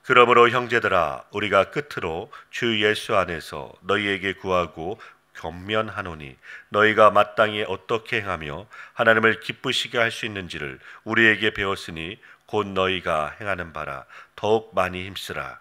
그러므로 형제들아, 우리가 끝으로 주 예수 안에서 너희에게 구하고 권면하노니, 너희가 마땅히 어떻게 행하며 하나님을 기쁘시게 할 수 있는지를 우리에게 배웠으니 곧 너희가 행하는 바라 더욱 많이 힘쓰라.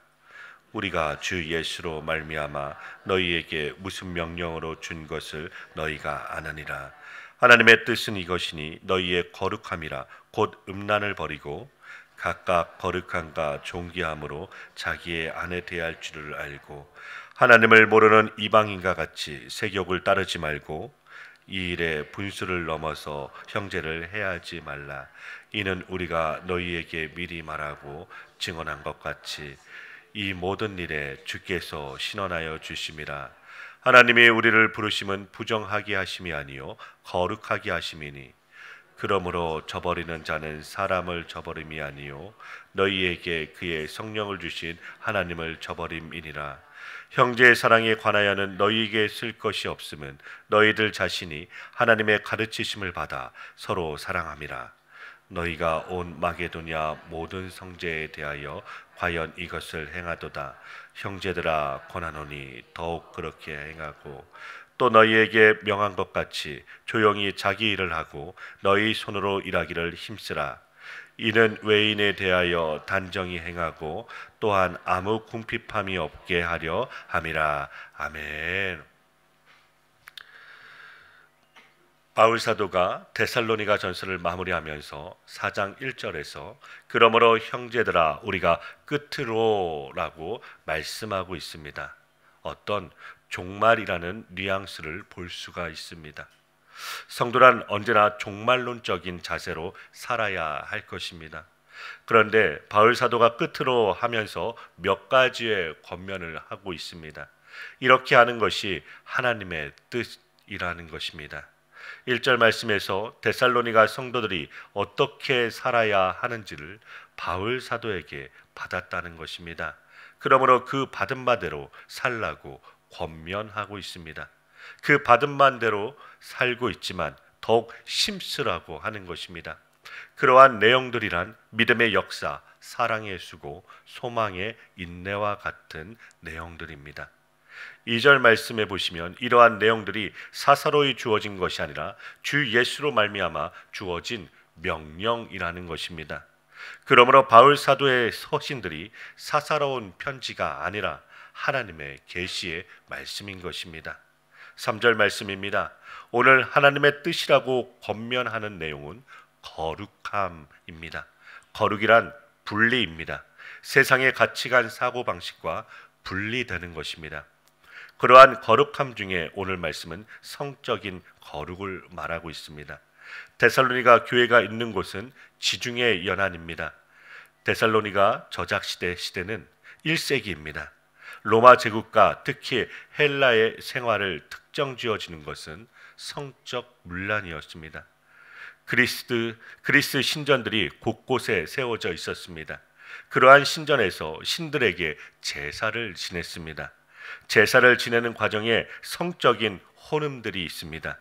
우리가 주 예수로 말미암아 너희에게 무슨 명령으로 준 것을 너희가 아느니라. 하나님의 뜻은 이것이니 너희의 거룩함이라 곧 음란을 버리고 각각 거룩함과 존귀함으로 자기의 아내 대할 줄을 알고, 하나님을 모르는 이방인과 같이 세욕을 따르지 말고 이 일에 분수를 넘어서 형제를 해하지 말라. 이는 우리가 너희에게 미리 말하고 증언한 것 같이 이 모든 일에 주께서 신원하여 주심이라. 하나님이 우리를 부르심은 부정하게 하심이 아니요 거룩하게 하심이니, 그러므로 저버리는 자는 사람을 저버림이 아니요 너희에게 그의 성령을 주신 하나님을 저버림이니라. 형제의 사랑에 관하여는 너희에게 쓸 것이 없음은 너희들 자신이 하나님의 가르치심을 받아 서로 사랑함이라. 너희가 온 마게도냐 모든 성제에 대하여 과연 이것을 행하도다. 형제들아, 권하노니 더욱 그렇게 행하고, 또 너희에게 명한 것 같이 조용히 자기 일을 하고 너희 손으로 일하기를 힘쓰라. 이는 외인에 대하여 단정히 행하고 또한 아무 궁핍함이 없게 하려 함이라. 아멘. 바울 사도가 데살로니가 전서를 마무리하면서 4장 1절에서 그러므로 형제들아 우리가 끝으로라고 말씀하고 있습니다. 어떤 종말이라는 뉘앙스를 볼 수가 있습니다. 성도란 언제나 종말론적인 자세로 살아야 할 것입니다. 그런데 바울 사도가 끝으로 하면서 몇 가지의 권면을 하고 있습니다. 이렇게 하는 것이 하나님의 뜻이라는 것입니다. 1절 말씀에서 데살로니가 성도들이 어떻게 살아야 하는지를 바울 사도에게 받았다는 것입니다. 그러므로 그 받은 바대로 살라고 권면하고 있습니다. 그 받은 바대로 살고 있지만 더욱 힘쓰라고 하는 것입니다. 그러한 내용들이란 믿음의 역사, 사랑의 수고, 소망의 인내와 같은 내용들입니다. 2절 말씀해 보시면 이러한 내용들이 사사로이 주어진 것이 아니라 주 예수로 말미암아 주어진 명령이라는 것입니다. 그러므로 바울 사도의 서신들이 사사로운 편지가 아니라 하나님의 계시의 말씀인 것입니다. 3절 말씀입니다. 오늘 하나님의 뜻이라고 권면하는 내용은 거룩함입니다. 거룩이란 분리입니다. 세상의 가치관, 사고방식과 분리되는 것입니다. 그러한 거룩함 중에 오늘 말씀은 성적인 거룩을 말하고 있습니다. 데살로니가 교회가 있는 곳은 지중해 연안입니다. 데살로니가 저작시대는 1세기입니다. 로마 제국과 특히 헬라의 생활을 특정 지어지는 것은 성적 문란이었습니다. 그리스 신전들이 곳곳에 세워져 있었습니다. 그러한 신전에서 신들에게 제사를 지냈습니다. 제사를 지내는 과정에 성적인 혼음들이 있습니다.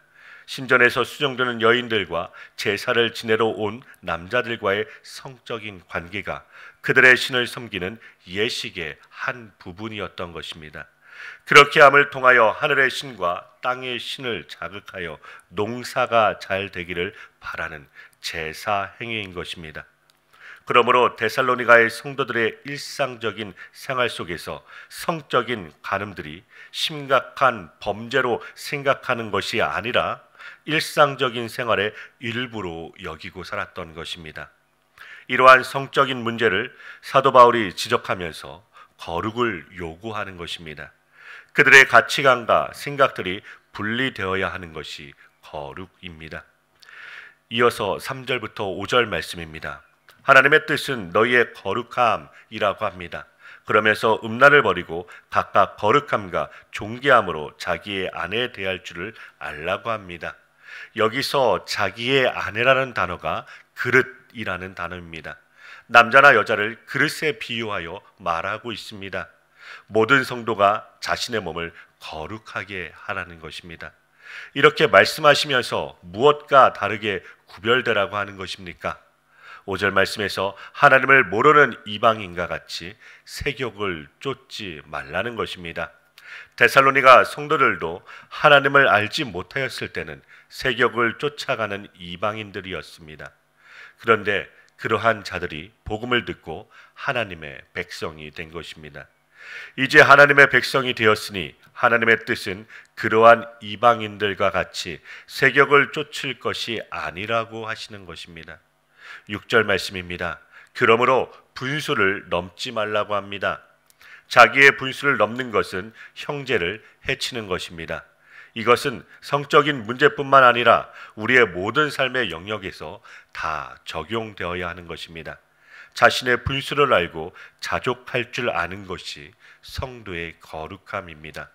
신전에서 수정되는 여인들과 제사를 지내러 온 남자들과의 성적인 관계가 그들의 신을 섬기는 예식의 한 부분이었던 것입니다. 그렇게 함을 통하여 하늘의 신과 땅의 신을 자극하여 농사가 잘 되기를 바라는 제사 행위인 것입니다. 그러므로 데살로니가의 성도들의 일상적인 생활 속에서 성적인 간음들이 심각한 범죄로 생각하는 것이 아니라 일상적인 생활의 일부로 여기고 살았던 것입니다. 이러한 성적인 문제를 사도 바울이 지적하면서 거룩을 요구하는 것입니다. 그들의 가치관과 생각들이 분리되어야 하는 것이 거룩입니다. 이어서 3절부터 5절 말씀입니다. 하나님의 뜻은 너희의 거룩함이라고 합니다. 그러면서 음란을 버리고 각각 거룩함과 존귀함으로 자기의 아내에 대할 줄을 알라고 합니다. 여기서 자기의 아내라는 단어가 그릇이라는 단어입니다. 남자나 여자를 그릇에 비유하여 말하고 있습니다. 모든 성도가 자신의 몸을 거룩하게 하라는 것입니다. 이렇게 말씀하시면서 무엇과 다르게 구별되라고 하는 것입니까? 5절 말씀에서 하나님을 모르는 이방인과 같이 세욕을 쫓지 말라는 것입니다. 데살로니가 성도들도 하나님을 알지 못하였을 때는 세욕을 쫓아가는 이방인들이었습니다. 그런데 그러한 자들이 복음을 듣고 하나님의 백성이 된 것입니다. 이제 하나님의 백성이 되었으니 하나님의 뜻은 그러한 이방인들과 같이 세욕을 쫓을 것이 아니라고 하시는 것입니다. 6절 말씀입니다. 그러므로 분수를 넘지 말라고 합니다. 자기의 분수를 넘는 것은 형제를 해치는 것입니다. 이것은 성적인 문제뿐만 아니라 우리의 모든 삶의 영역에서 다 적용되어야 하는 것입니다. 자신의 분수를 알고 자족할 줄 아는 것이 성도의 거룩함입니다.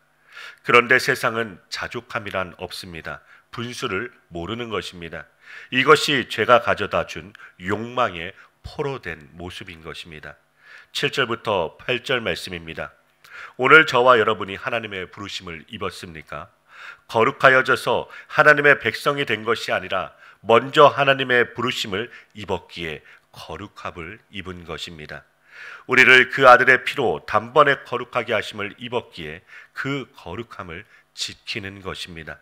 그런데 세상은 자족함이란 없습니다. 분수를 모르는 것입니다. 이것이 죄가 가져다 준 욕망의 포로된 모습인 것입니다. 7절부터 8절 말씀입니다. 오늘 저와 여러분이 하나님의 부르심을 입었습니까? 거룩하여져서 하나님의 백성이 된 것이 아니라 먼저 하나님의 부르심을 입었기에 거룩함을 입은 것입니다. 우리를 그 아들의 피로 단번에 거룩하게 하심을 입었기에 그 거룩함을 지키는 것입니다.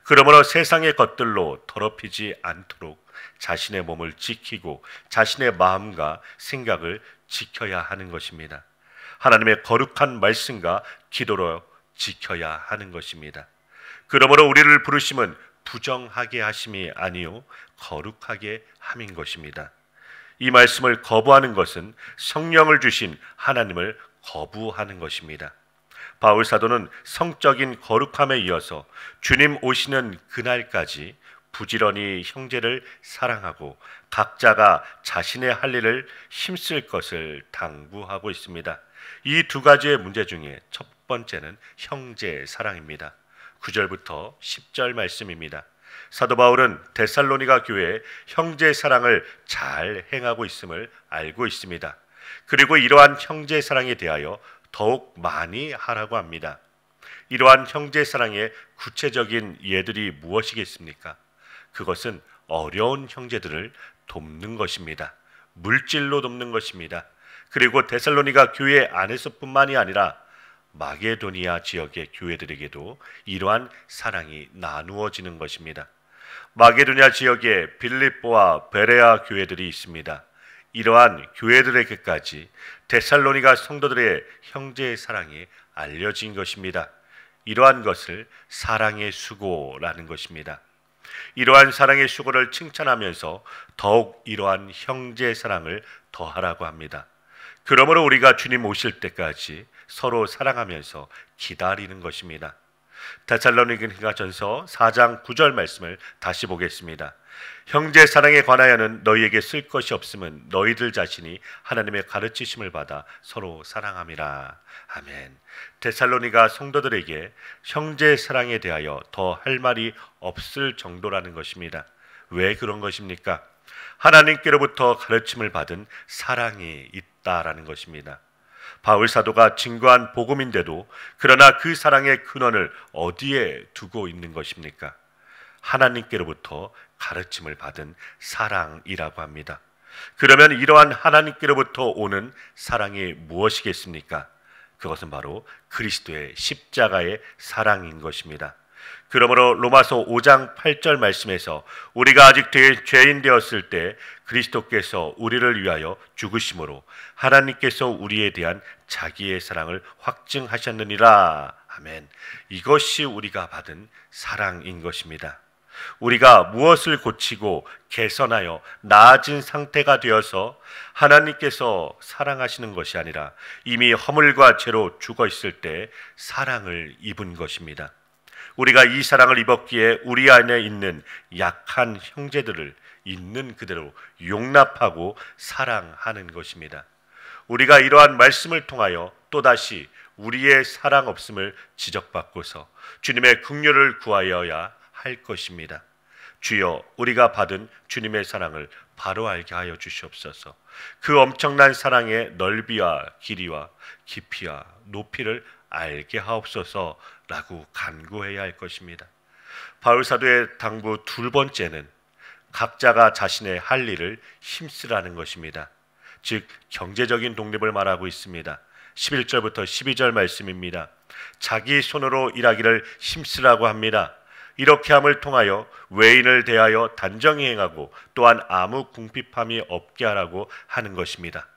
그러므로 세상의 것들로 더럽히지 않도록 자신의 몸을 지키고 자신의 마음과 생각을 지켜야 하는 것입니다. 하나님의 거룩한 말씀과 기도로 지켜야 하는 것입니다. 그러므로 우리를 부르심은 부정하게 하심이 아니요 거룩하게 함인 것입니다. 이 말씀을 거부하는 것은 성령을 주신 하나님을 거부하는 것입니다. 바울 사도는 성적인 거룩함에 이어서 주님 오시는 그날까지 부지런히 형제를 사랑하고 각자가 자신의 할 일을 힘쓸 것을 당부하고 있습니다. 이 두 가지의 문제 중에 첫 번째는 형제 사랑입니다. 9절부터 10절 말씀입니다. 사도 바울은 데살로니가 교회에 형제 사랑을 잘 행하고 있음을 알고 있습니다. 그리고 이러한 형제 사랑에 대하여 더욱 많이 하라고 합니다. 이러한 형제 사랑의 구체적인 예들이 무엇이겠습니까? 그것은 어려운 형제들을 돕는 것입니다. 물질로 돕는 것입니다. 그리고 데살로니가 교회 안에서뿐만이 아니라 마게도니아 지역의 교회들에게도 이러한 사랑이 나누어지는 것입니다. 마게도니아 지역에 빌립보와 베레아 교회들이 있습니다. 이러한 교회들에게까지 데살로니가 성도들의 형제의 사랑이 알려진 것입니다. 이러한 것을 사랑의 수고라는 것입니다. 이러한 사랑의 수고를 칭찬하면서 더욱 이러한 형제의 사랑을 더하라고 합니다. 그러므로 우리가 주님 오실 때까지 서로 사랑하면서 기다리는 것입니다. 데살로니가전서 4장 9절 말씀을 다시 보겠습니다. 형제 사랑에 관하여는 너희에게 쓸 것이 없음은 너희들 자신이 하나님의 가르치심을 받아 서로 사랑함이라. 아멘. 데살로니가 성도들에게 형제 사랑에 대하여 더 할 말이 없을 정도라는 것입니다. 왜 그런 것입니까? 하나님께로부터 가르침을 받은 사랑이 있다라는 것입니다. 바울 사도가 증거한 복음인데도 그러나 그 사랑의 근원을 어디에 두고 있는 것입니까? 하나님께로부터 가르침을 받은 사랑이라고 합니다. 그러면 이러한 하나님께로부터 오는 사랑이 무엇이겠습니까? 그것은 바로 그리스도의 십자가의 사랑인 것입니다. 그러므로 로마서 5장 8절 말씀에서 우리가 아직 죄인 되었을 때 그리스도께서 우리를 위하여 죽으심으로 하나님께서 우리에 대한 자기의 사랑을 확증하셨느니라. 아멘. 이것이 우리가 받은 사랑인 것입니다. 우리가 무엇을 고치고 개선하여 나아진 상태가 되어서 하나님께서 사랑하시는 것이 아니라 이미 허물과 죄로 죽어 있을 때 사랑을 입은 것입니다. 우리가 이 사랑을 입었기에 우리 안에 있는 약한 형제들을 있는 그대로 용납하고 사랑하는 것입니다. 우리가 이러한 말씀을 통하여 또다시 우리의 사랑 없음을 지적받고서 주님의 긍휼을 구하여야 할 것입니다. 주여, 우리가 받은 주님의 사랑을 바로 알게 하여 주시옵소서. 그 엄청난 사랑의 넓이와 길이와 깊이와 높이를 알게 하옵소서라고 간구해야 할 것입니다. 바울 사도의 당부 두 번째는 각자가 자신의 할 일을 힘쓰라는 것입니다. 즉 경제적인 독립을 말하고 있습니다. 11절부터 12절 말씀입니다. 자기 손으로 일하기를 힘쓰라고 합니다. 이렇게 함을 통하여 외인을 대하여 단정히 행하고 또한 아무 궁핍함이 없게 하라고 하는 것입니다.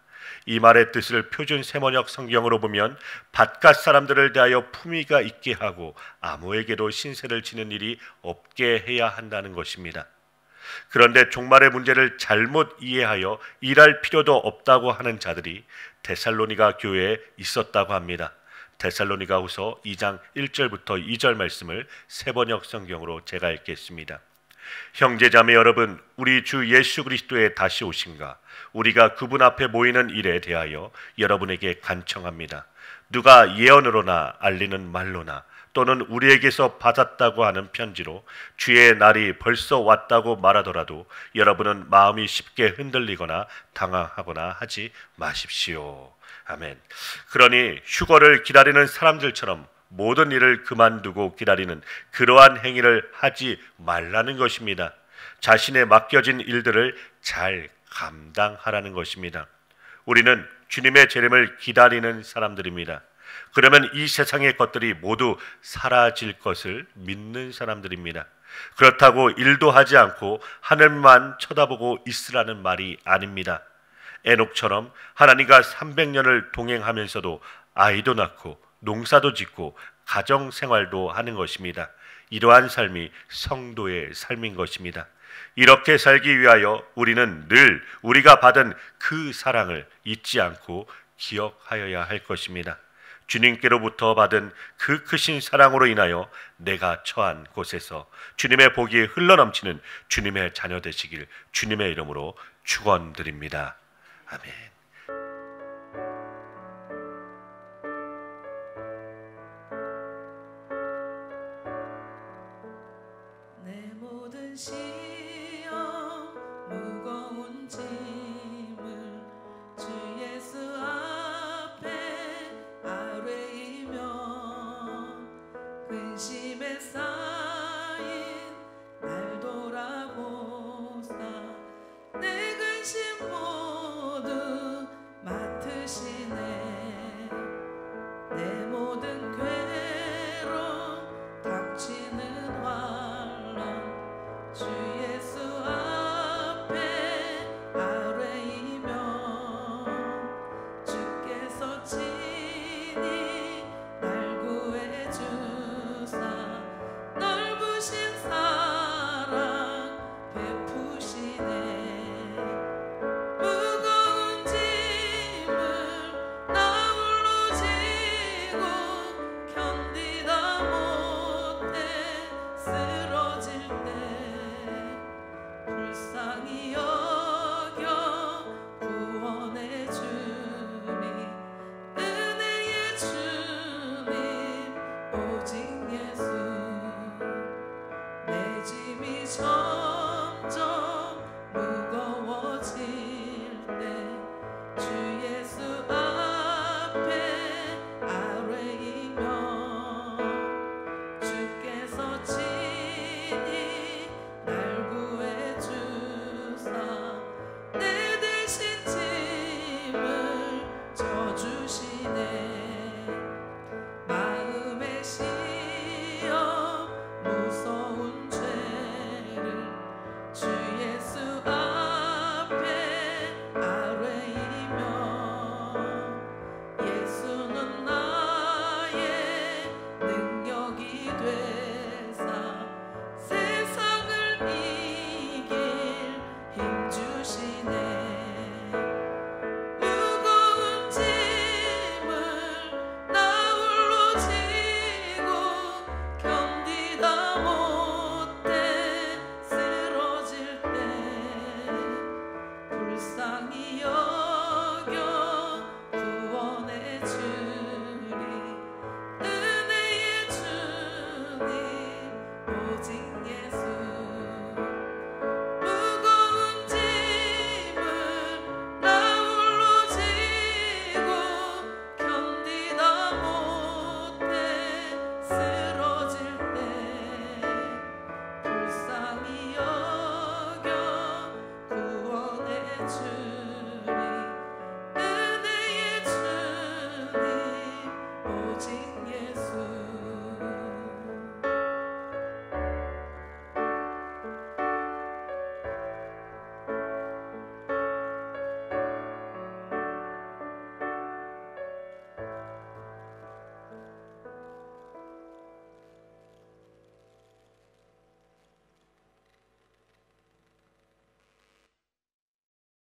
이 말의 뜻을 표준 세번역 성경으로 보면 바깥 사람들을 대하여 품위가 있게 하고 아무에게도 신세를 지는 일이 없게 해야 한다는 것입니다. 그런데 종말의 문제를 잘못 이해하여 일할 필요도 없다고 하는 자들이 데살로니가 교회에 있었다고 합니다. 데살로니가후서 2장 1절부터 2절 말씀을 세번역 성경으로 제가 읽겠습니다. 형제자매 여러분, 우리 주 예수 그리스도의 다시 오심과 우리가 그분 앞에 모이는 일에 대하여 여러분에게 간청합니다. 누가 예언으로나 알리는 말로나 또는 우리에게서 받았다고 하는 편지로 주의 날이 벌써 왔다고 말하더라도 여러분은 마음이 쉽게 흔들리거나 당황하거나 하지 마십시오. 아멘. 그러니 휴거를 기다리는 사람들처럼 모든 일을 그만두고 기다리는 그러한 행위를 하지 말라는 것입니다. 자신의 맡겨진 일들을 잘 감당하라는 것입니다. 우리는 주님의 재림을 기다리는 사람들입니다. 그러면 이 세상의 것들이 모두 사라질 것을 믿는 사람들입니다. 그렇다고 일도 하지 않고 하늘만 쳐다보고 있으라는 말이 아닙니다. 에녹처럼 하나님과 300년을 동행하면서도 아이도 낳고 농사도 짓고 가정생활도 하는 것입니다. 이러한 삶이 성도의 삶인 것입니다. 이렇게 살기 위하여 우리는 늘 우리가 받은 그 사랑을 잊지 않고 기억하여야 할 것입니다. 주님께로부터 받은 그 크신 사랑으로 인하여 내가 처한 곳에서 주님의 복이 흘러넘치는 주님의 자녀 되시길 주님의 이름으로 축원드립니다. 아멘.